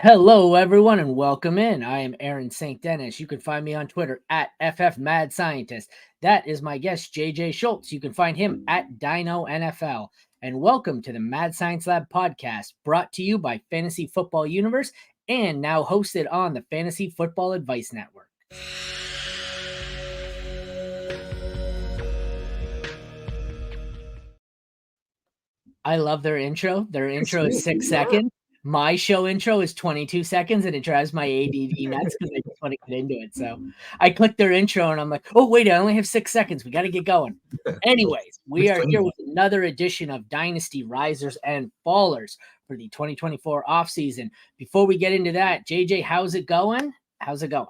Hello, everyone, and welcome in. I am Aaron St. Denis. You can find me on Twitter at FFMadScientist. That is my guest, JJ Schultz. You can find him at Dino NFL. And welcome to the Mad Science Lab podcast, brought to you by Fantasy Football Universe and now hosted on the Fantasy Football Advice Network. I love their intro. Their intro is 6 seconds. My show intro is 22 seconds, and it drives my ADD nuts because I just want to get into it. So I click their intro, and I'm like, oh, wait, I only have 6 seconds. We got to get going. Anyways, we are here with another edition of Dynasty Risers and Fallers for the 2024 offseason. Before we get into that, JJ, how's it going? How's it going?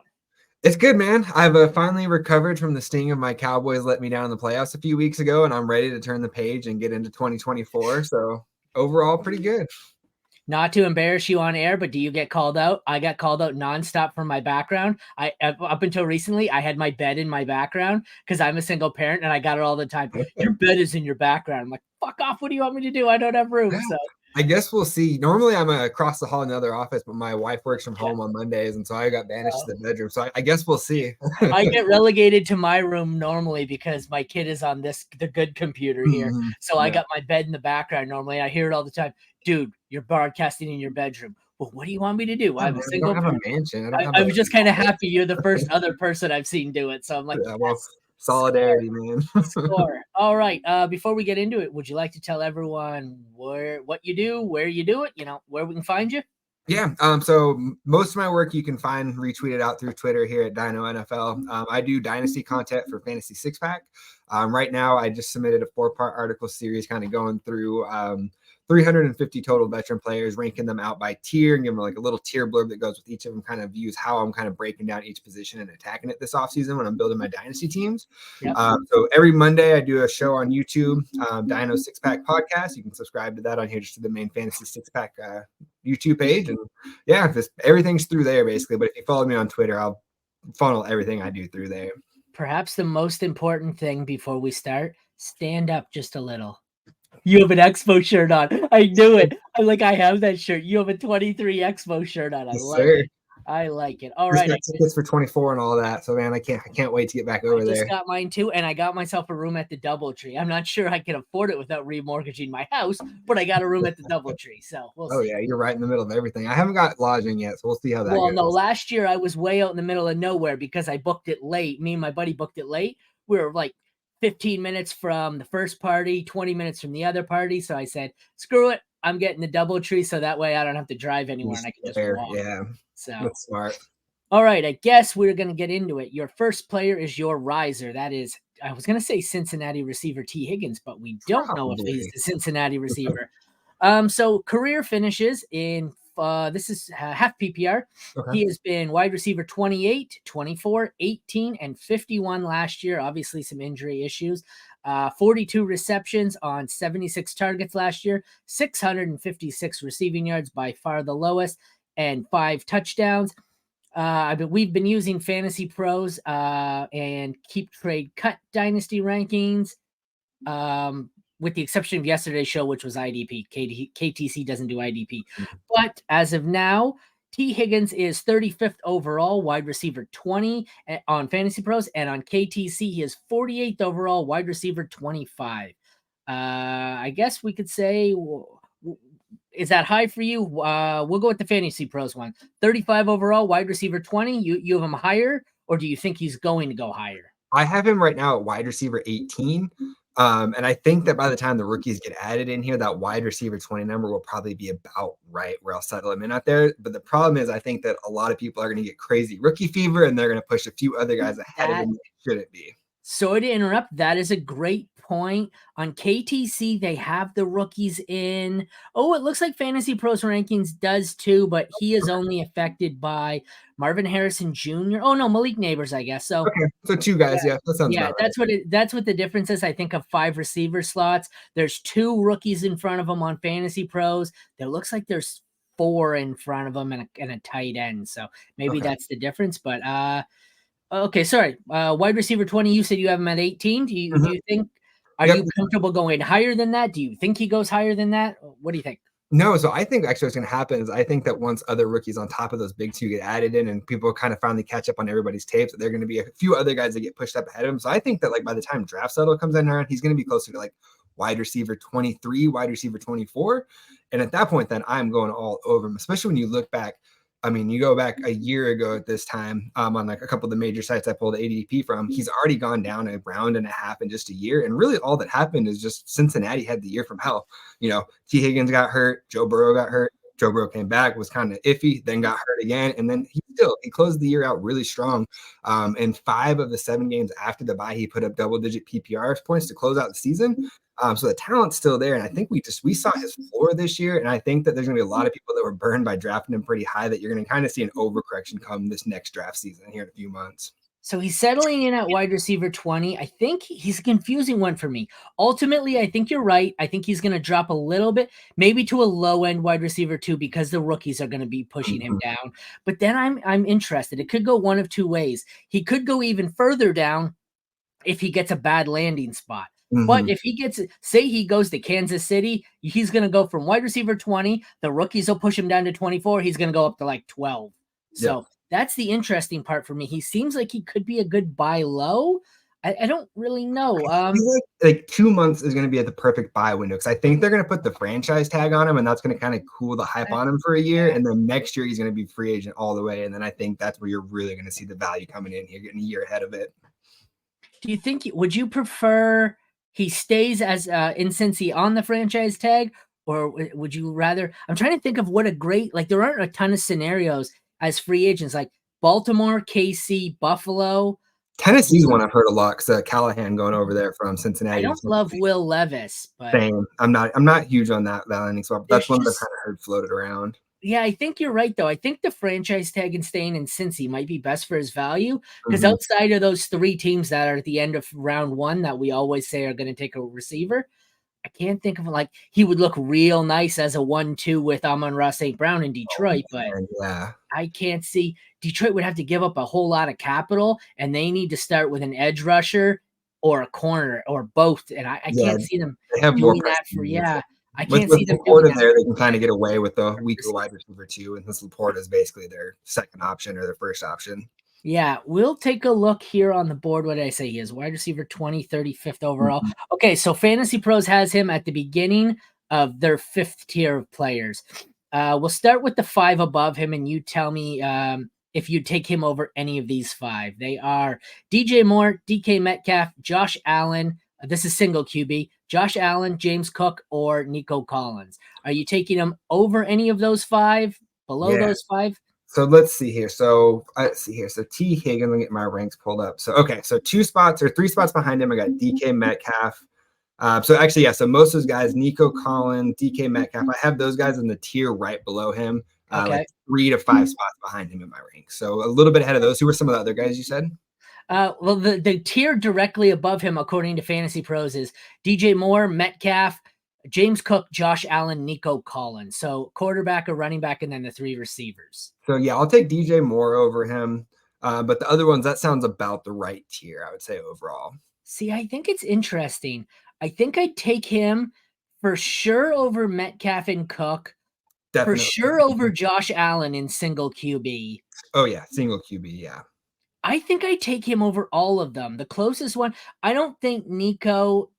It's good, man. I've finally recovered from the sting of my Cowboys let me down in the playoffs a few weeks ago, and I'm ready to turn the page and get into 2024. So overall, pretty good. Not to embarrass you on air, but do you get called out? I got called out nonstop from my background. Up until recently, I had my bed in my background because I'm a single parent, and I got it all the time. Your bed is in your background. I'm like, fuck off. What do you want me to do? I don't have room. So I guess we'll see. Normally, I'm across the hall in another office, but my wife works from home on Mondays, and so I got banished to the bedroom. So I guess we'll see. I get relegated to my room normally because my kid is on the good computer here. So I got my bed in the background normally. I hear it all the time. Dude, you're broadcasting in your bedroom. Well, what do you want me to do? I'm a single. I don't have a mansion. I was just kind of happy you're the first other person I've seen do it. So I'm like, solidarity, man. Score. All right. Before we get into it, would you like to tell everyone what you do, where you do it, where we can find you? Yeah. So most of my work you can find retweeted out through Twitter here at Dino NFL. I do Dynasty content for Fantasy Six Pack. Right now, I just submitted a 4-part article series, kind of going through 350 total veteran players, ranking them out by tier, and give them like a little tier blurb that goes with each of them, kind of views how I'm kind of breaking down each position and attacking it this offseason when I'm building my dynasty teams. Yep. So every Monday I do a show on YouTube, Dino Six Pack Podcast. You can subscribe to that on here, just to the main Fantasy Six Pack YouTube page. And yeah, everything's through there basically. But if you follow me on Twitter, I'll funnel everything I do through there. Perhaps the most important thing before we start, stand up just a little. You have an Expo shirt on. I knew it. I have that shirt. You have a 23 Expo shirt on. I like it. All right. Got tickets for 24 and all that. So man, I can't wait to get back over there. I just got mine too, and I got myself a room at the DoubleTree. I'm not sure I can afford it without remortgaging my house, but I got a room at the DoubleTree. So we'll see. Oh yeah, you're right in the middle of everything. I haven't got lodging yet, so we'll see how that goes. Well, no, last year I was way out in the middle of nowhere because I booked it late. Me and my buddy booked it late. We were like 15 minutes from the first party, 20 minutes from the other party. So I said, screw it. I'm getting the DoubleTree so that way I don't have to drive anywhere and I can just walk. Yeah, so that's smart. All right, I guess we're going to get into it. Your first player is your riser. That is, I was going to say Cincinnati receiver T. Higgins, but we don't know if he's the Cincinnati receiver. So career finishes in this is half PPR. Okay. He has been wide receiver 28, 24, 18, and 51 last year. Obviously, some injury issues. 42 receptions on 76 targets last year, 656 receiving yards, by far the lowest, and 5 touchdowns. We've been using Fantasy Pros and Keep Trade Cut Dynasty rankings. With the exception of yesterday's show, which was IDP. KTC doesn't do IDP. But as of now, T. Higgins is 35th overall, wide receiver 20 on Fantasy Pros, and on KTC, he is 48th overall, wide receiver 25. I guess we could say, is that high for you? We'll go with the Fantasy Pros one. 35 overall, wide receiver 20. You have him higher, or do you think he's going to go higher? I have him right now at wide receiver 18. And I think that by the time the rookies get added in here, that wide receiver 20 number will probably be about right where I'll settle him in out there. But the problem is, I think that a lot of people are going to get crazy rookie fever, and they're going to push a few other guys ahead of him. Shouldn't be. Sorry to interrupt. That is a great point. On KTC, they have the rookies in. Oh, it looks like Fantasy Pros Rankings does too, but he is only affected by Marvin Harrison Jr. Oh no, Malik Neighbors, I guess. So okay, so 2 guys, yeah, that sounds about right. That's what the difference is. I think of 5 receiver slots. There's 2 rookies in front of them on Fantasy Pros. There looks like there's 4 in front of them and a tight end. So maybe that's the difference. But okay, sorry. Wide receiver 20. You said you have him at 18. Do you think? Are you comfortable going higher than that? Do you think he goes higher than that? What do you think? No, so I think actually what's going to happen is I think that once other rookies on top of those big two get added in and people kind of finally catch up on everybody's tapes, that there are going to be a few other guys that get pushed up ahead of him. So I think that like by the time draft settle comes in around, he's going to be closer to like wide receiver 23, wide receiver 24. And at that point, then I'm going all over him, especially when you look back. I mean, you go back a year ago at this time on like a couple of the major sites I pulled ADP from, he's already gone down a round and a half in just a year. And really all that happened is just Cincinnati had the year from hell. You know, T. Higgins got hurt, Joe Burrow got hurt. Joe Burrow came back, was kind of iffy, then got hurt again. And then he closed the year out really strong. In 5 of the 7 games after the bye, he put up double-digit PPR points to close out the season. So the talent's still there. And I think we saw his floor this year. And I think that there's going to be a lot of people that were burned by drafting him pretty high that you're going to kind of see an overcorrection come this next draft season here in a few months. So he's settling in at wide receiver 20. I think he's a confusing one for me. Ultimately, I think you're right. I think he's going to drop a little bit, maybe to a low end wide receiver 2 because the rookies are going to be pushing him down. But then I'm interested. It could go one of two ways. He could go even further down if he gets a bad landing spot. But if he gets, say he goes to Kansas City, he's going to go from wide receiver 20. The rookies will push him down to 24. He's going to go up to like 12. So that's the interesting part for me. He seems like he could be a good buy low. I don't really know. I feel like 2 months is going to be at the perfect buy window because I think they're going to put the franchise tag on him, and that's going to kind of cool the hype on him for a year. And then next year he's going to be free agent all the way. And then I think that's where you're really going to see the value coming in here, getting a year ahead of it. Do you think, would you prefer he stays as in Cincy on the franchise tag, or would you rather? I'm trying to think of what a great, like there aren't a ton of scenarios as free agents like Baltimore, KC, Buffalo. Tennessee's one I've heard a lot because Callahan going over there from Cincinnati. I don't love Will Levis, but same. I'm not huge on that landing spot. But that's one that I've kind of heard floated around. Yeah, I think you're right, though. I think the franchise tag and staying in Cincy might be best for his value because outside of those 3 teams that are at the end of round 1 that we always say are going to take a receiver, I can't think of like he would look real nice as a 1-2 with Amon-Ra St. Brown in Detroit, but I can't see Detroit would have to give up a whole lot of capital, and they need to start with an edge rusher or a corner or both, and I can't see them doing that for I can't see them doing that. There, they can kind of get away with the weaker wide receiver 2, and this Laporta is basically their second option or their first option. Yeah, we'll take a look here on the board. What did I say? He is wide receiver 20, 35th overall. Okay, so Fantasy Pros has him at the beginning of their 5th tier of players. We'll start with the 5 above him, and you tell me if you take him over any of these 5. They are DJ Moore, DK Metcalf, Josh Allen. This is single QB. Josh Allen, James Cook, or Nico Collins. Are you taking him over any of those 5? Below those 5? So let's see here. So T. Higgins, let me get my ranks pulled up. So, okay. So 2 spots or 3 spots behind him, I got DK Metcalf. So actually, so most of those guys, Nico Collins, DK Metcalf, I have those guys in the tier right below him, like 3 to 5 spots behind him in my ranks. So a little bit ahead of those. Who were some of the other guys you said? Well, the tier directly above him, according to Fantasy Pros, is DJ Moore, Metcalf, James Cook, Josh Allen, Nico Collins. So quarterback or running back, and then the 3 receivers. So yeah, I'll take DJ Moore over him. But the other ones, that sounds about the right tier, I would say overall. See, I think it's interesting. I think I'd take him for sure over Metcalf and Cook. Definitely. For sure over Josh Allen in single QB. Oh yeah, single QB, yeah. I think I take him over all of them. The closest one, I don't think Nico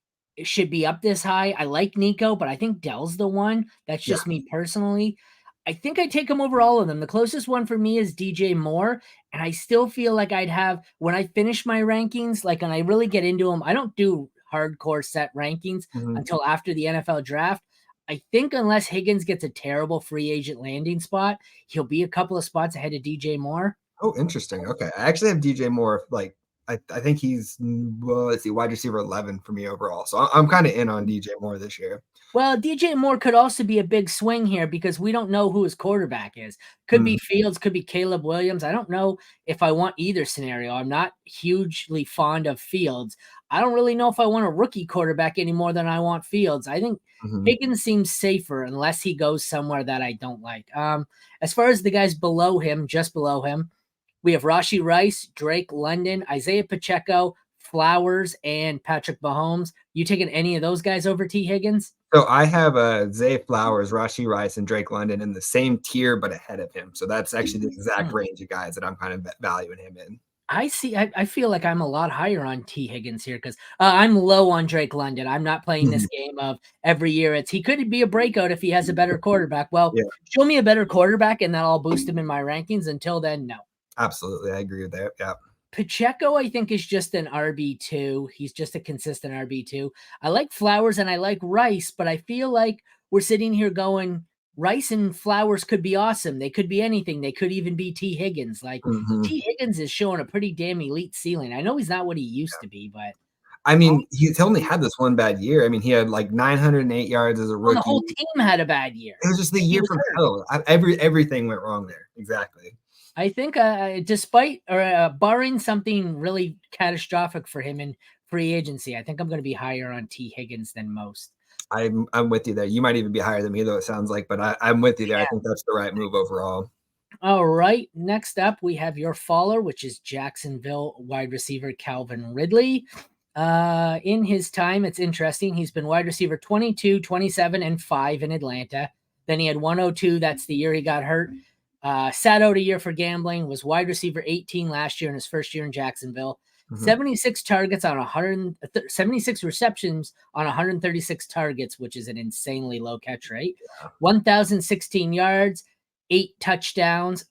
should be up this high. I like Nico, but I think Dell's the one. That's just me personally. I think I take him over all of them. The closest one for me is DJ Moore, and I still feel like I'd have, when I finish my rankings, like when I really get into them, I don't do hardcore set rankings until after the NFL draft. I think unless Higgins gets a terrible free agent landing spot, he'll be a couple of spots ahead of DJ Moore. Oh, interesting. Okay. I actually have DJ Moore, like, I think he's, well, let's see, wide receiver 11 for me overall. So I'm kind of in on DJ Moore this year. Well, DJ Moore could also be a big swing here because we don't know who his quarterback is. Could be Fields, could be Caleb Williams. I don't know if I want either scenario. I'm not hugely fond of Fields. I don't really know if I want a rookie quarterback any more than I want Fields. I think Higgins seems safer unless he goes somewhere that I don't like. As far as the guys below him, just below him, we have Rashee Rice, Drake London, Isaiah Pacheco, Flowers, and Patrick Mahomes. You taking any of those guys over T. Higgins? So I have Zay Flowers, Rashi Rice, and Drake London in the same tier, but ahead of him. So that's actually the exact range of guys that I'm kind of valuing him in. I see. I feel like I'm a lot higher on T. Higgins here because I'm low on Drake London. I'm not playing this game of every year. He could be a breakout if he has a better quarterback. Well, Yeah. show me a better quarterback and that'll boost him in my rankings. Until then, no. Absolutely. I agree with that. Yeah. Pacheco, I think, is just an RB2. He's just a consistent RB2. I like Flowers and I like Rice, but I feel like we're sitting here going, Rice and Flowers could be awesome. They could be anything. They could even be T. Higgins. Like T. Higgins is showing a pretty damn elite ceiling. I know he's not what he used to be, but I mean, he's only had this one bad year. I mean, he had like 908 yards as a rookie. The whole team had a bad year. It was just the year from hell. Everything went wrong there. Exactly. I think despite or barring something really catastrophic for him in free agency, I think I'm going to be higher on T. Higgins than most. I'm with you there. You might even be higher than me, though, it sounds like, but I'm with you there. Yeah. I think that's the right move overall. All right. Next up, we have your faller, which is Jacksonville wide receiver Calvin Ridley. In his time, it's interesting. He's been wide receiver 22, 27, and 5 in Atlanta. Then he had 102. That's the year he got hurt. Sat out a year for gambling, was wide receiver 18 last year in his first year in Jacksonville. 76 targets on 76 receptions on 136 targets, which is an insanely low catch rate. 1,016 yards, 8 touchdowns.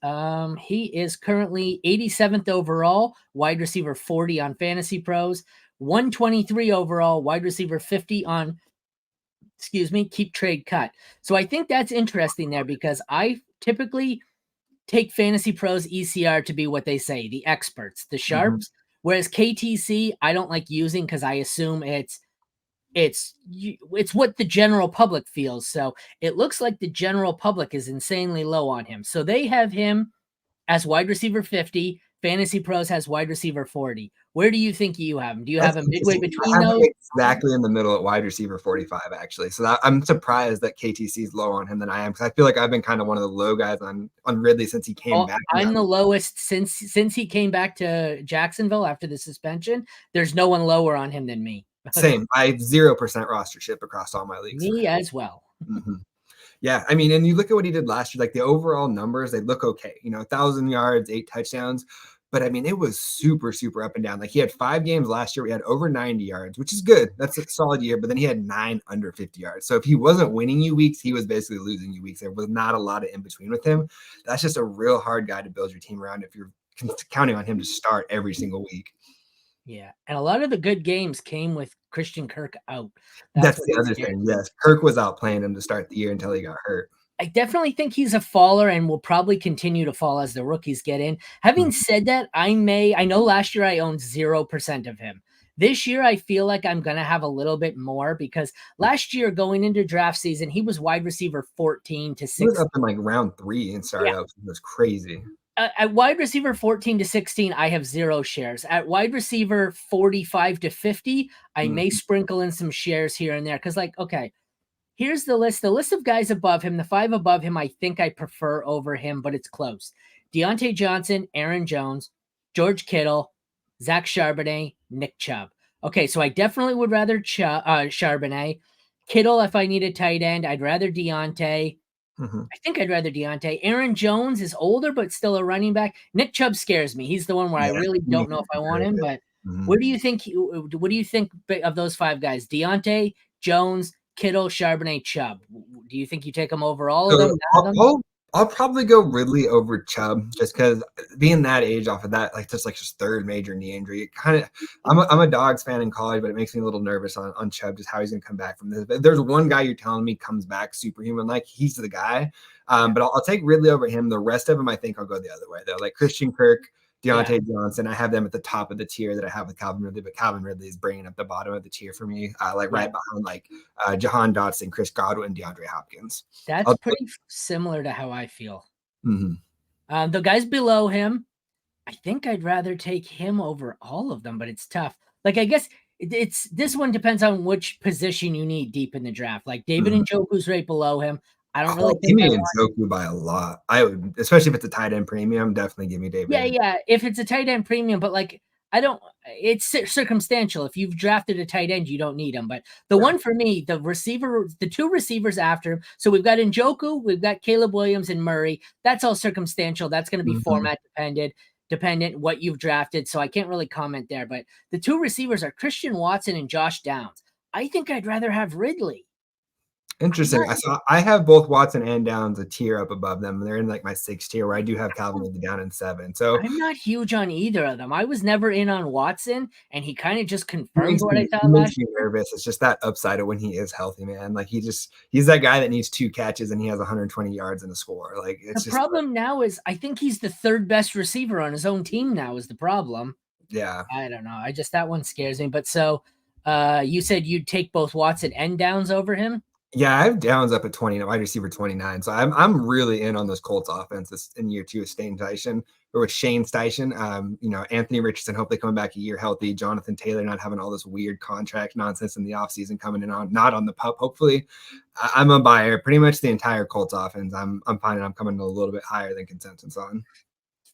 He is currently 87th overall, wide receiver 40 on Fantasy Pros, 123 overall, wide receiver 50 on, Keep Trade Cut. So I think that's interesting there because I typically take Fantasy Pros ECR to be what they say, the experts, the sharps. Whereas KTC, I don't like using because I assume it's what the general public feels. So it looks like the general public is insanely low on him. So they have him as wide receiver 50. Fantasy Pros has wide receiver 40. Where do you think you have him? Do you have him midway between those? Exactly in the middle at wide receiver 45, actually. So I'm surprised that KTC is lower on him than I am because I feel like I've been kind of one of the low guys on Ridley since he came back. I'm the lowest since he came back to Jacksonville after the suspension. There's no one lower on him than me. Same. I have 0% rostership across all my leagues. Me as well. Yeah, I mean, and you look at what he did last year, like the overall numbers, they look okay. 1,000 yards, 8 touchdowns. But I mean, it was super, super up and down. Like he had 5 games last year. We had over 90 yards, which is good. That's a solid year. But then he had 9 under 50 yards. So if he wasn't winning you weeks, he was basically losing you weeks. There was not a lot of in between with him. That's just a real hard guy to build your team around if you're counting on him to start every single week. Yeah, and a lot of the good games came with Christian Kirk out. That's the other thing. Yes, Kirk was out playing him to start the year until he got hurt. I definitely think he's a faller and will probably continue to fall as the rookies get in. Having said that, I know last year I owned 0% of him. This year, I feel like I'm going to have a little bit more because last year going into draft season, he was wide receiver 14 to 16. He was up in like round 3 and started out. It was crazy. At wide receiver 14 to 16, I have 0 shares. At wide receiver 45 to 50, I may sprinkle in some shares here and there because okay, here's the list. The list of guys above him, the 5 above him, I think I prefer over him, but it's close. Deontay Johnson, Aaron Jones, George Kittle, Zach Charbonnet, Nick Chubb. Okay, so I definitely would rather Charbonnet. Kittle, if I need a tight end, I'd rather Deontay. I think I'd rather Deontay. Aaron Jones is older, but still a running back. Nick Chubb scares me. He's the one where I really don't know if I want him, but what do you think? What do you think of those 5 guys? Deontay, Jones, Kittle, Charbonnet, Chubb. Do you think you take them over all of them? I'll probably go Ridley over Chubb just because being that age off of that, just his 3rd major knee injury, it kind of, I'm a Dogs fan in college, but it makes me a little nervous on Chubb, just how he's going to come back from this. If there's one guy you're telling me comes back superhuman, he's the guy. But I'll take Ridley over him. The rest of them, I think I'll go the other way though. Like Christian Kirk, Deontay Johnson, I have them at the top of the tier that I have with Calvin Ridley, but Calvin Ridley is bringing up the bottom of the tier for me, right behind Jahan Dotson, Chris Godwin, DeAndre Hopkins. That's pretty similar to how I feel. The guys below him, I think I'd rather take him over all of them, but it's tough. I guess this one depends on which position you need deep in the draft. Like David Njoku's right below him. I don't really think give me Njoku by a lot. I would, especially if it's a tight end premium, definitely give me David. Yeah. If it's a tight end premium, but It's circumstantial. If you've drafted a tight end, you don't need him. But the one for me, the two receivers after him. So we've got Njoku, we've got Caleb Williams and Murray. That's all circumstantial. That's going to be format dependent what you've drafted. So I can't really comment there. But the two receivers are Christian Watson and Josh Downs. I think I'd rather have Ridley. Interesting. I have both Watson and Downs a tier up above them. They're in like my 6th tier where I do have Calvin Ridley down in 7. So I'm not huge on either of them. I was never in on Watson, and he kind of just confirmed what I thought last year. Nervous. It's just that upside of when he is healthy, man. Like he's that guy that needs 2 catches and he has 120 yards and a score. Like it's the problem now is I think he's the 3rd best receiver on his own team now is the problem. Yeah. I don't know. That one scares me. But so you said you'd take both Watson and Downs over him? Yeah, I have Downs up at 20, wide receiver 29. So I'm really in on this Colts offense in year 2 with Shane Steichen. Anthony Richardson hopefully coming back a year healthy. Jonathan Taylor not having all this weird contract nonsense in the offseason coming in on not on the pup. Hopefully, I'm a buyer. Pretty much the entire Colts offense. I'm finding I'm coming a little bit higher than consensus on.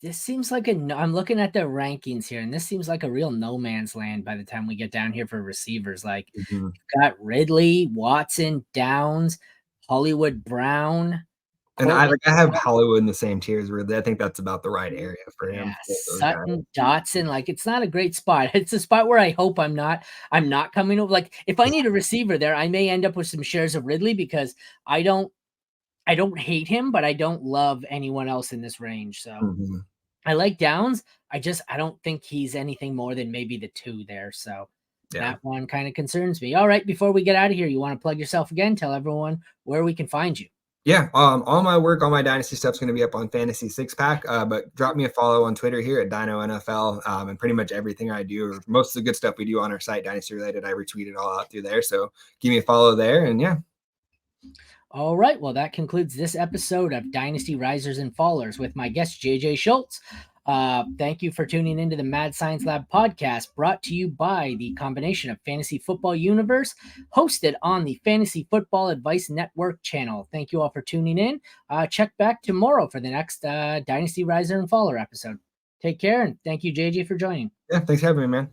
This seems like I'm looking at the rankings here, and this seems like a real no man's land by the time we get down here for receivers. Like you've got Ridley, Watson, Downs, Hollywood Brown. And I have Hollywood in the same tier as Ridley. I think that's about the right area for him. Sutton, Dotson, like it's not a great spot. It's a spot where I hope I'm not coming over. Like if I need a receiver there, I may end up with some shares of Ridley because I don't hate him, but I don't love anyone else in this range. So I like Downs. I don't think he's anything more than maybe the 2 there. So that one kind of concerns me. All right. Before we get out of here, you want to plug yourself again? Tell everyone where we can find you. Yeah. All my work, all my Dynasty stuff is going to be up on Fantasy Six Pack. But drop me a follow on Twitter here at Dino NFL. And pretty much everything I do, or most of the good stuff we do on our site, Dynasty related, I retweet it all out through there. So give me a follow there. And yeah. All right. Well, that concludes this episode of Dynasty Risers and Fallers with my guest, JJ Schultz. Thank you for tuning into the Mad Science Lab podcast, brought to you by the combination of Fantasy Football Universe, hosted on the Fantasy Football Advice Network channel. Thank you all for tuning in. Check back tomorrow for the next Dynasty Riser and Faller episode. Take care, and thank you, JJ, for joining. Yeah, thanks for having me, man.